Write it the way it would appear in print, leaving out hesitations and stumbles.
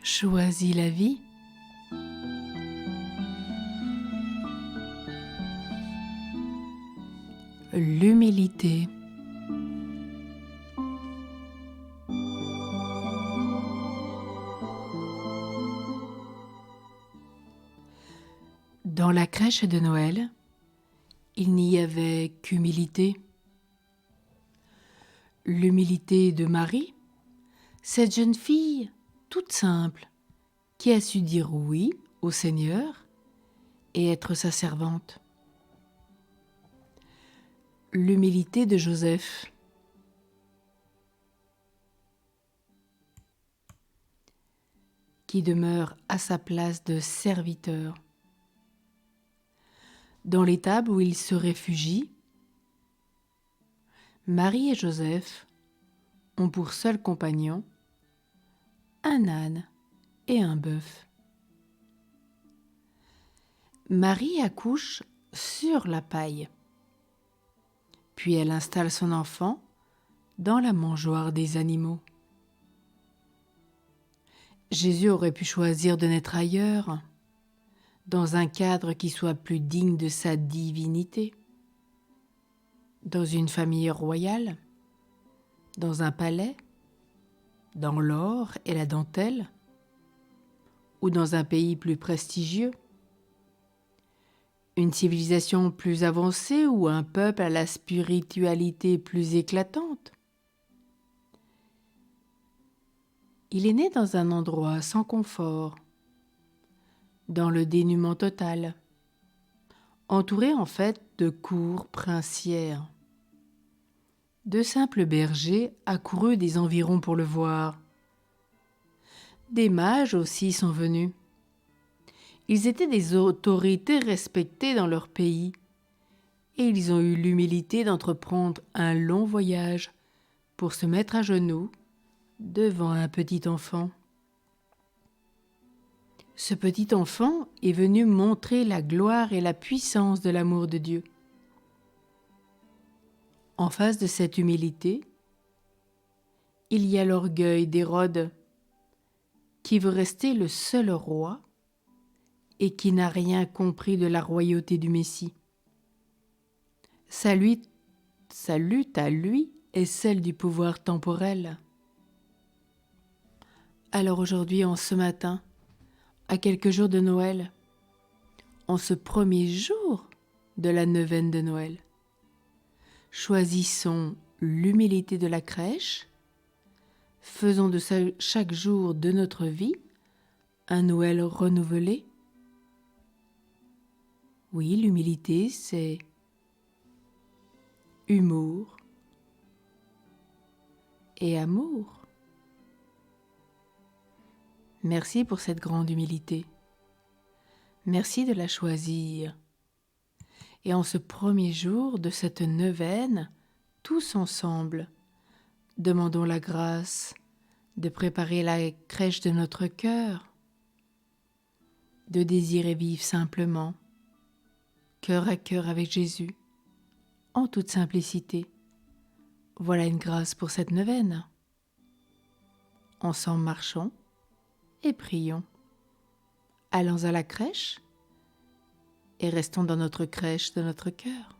Choisis la vie. L'humilité. Dans la crèche de Noël, il n'y avait qu'humilité. L'humilité de Marie, cette jeune fille toute simple, qui a su dire oui au Seigneur et être sa servante. L'humilité de Joseph, qui demeure à sa place de serviteur. Dans l'étable où il se réfugie, Marie et Joseph ont pour seul compagnon un âne et un bœuf. Marie accouche sur la paille, puis elle installe son enfant dans la mangeoire des animaux. Jésus aurait pu choisir de naître ailleurs, dans un cadre qui soit plus digne de sa divinité, dans une famille royale, dans un palais, dans l'or et la dentelle, ou dans un pays plus prestigieux, une civilisation plus avancée ou un peuple à la spiritualité plus éclatante. Il est né dans un endroit sans confort, dans le dénuement total, entouré en fait de cours princières. De simples bergers accourus des environs pour le voir. Des mages aussi sont venus. Ils étaient des autorités respectées dans leur pays et ils ont eu l'humilité d'entreprendre un long voyage pour se mettre à genoux devant un petit enfant. Ce petit enfant est venu montrer la gloire et la puissance de l'amour de Dieu. En face de cette humilité, il y a l'orgueil d'Hérode, qui veut rester le seul roi et qui n'a rien compris de la royauté du Messie. Sa lutte à lui est celle du pouvoir temporel. Alors aujourd'hui, en ce matin, à quelques jours de Noël, en ce premier jour de la neuvaine de Noël, choisissons l'humilité de la crèche, faisons de chaque jour de notre vie un Noël renouvelé. Oui, l'humilité, c'est humour et amour. Merci pour cette grande humilité. Merci de la choisir. Et en ce premier jour de cette neuvaine, tous ensemble, demandons la grâce de préparer la crèche de notre cœur, de désirer vivre simplement, cœur à cœur avec Jésus, en toute simplicité. Voilà une grâce pour cette neuvaine. Ensemble marchons et prions. Allons à la crèche et restons dans notre crèche de notre cœur.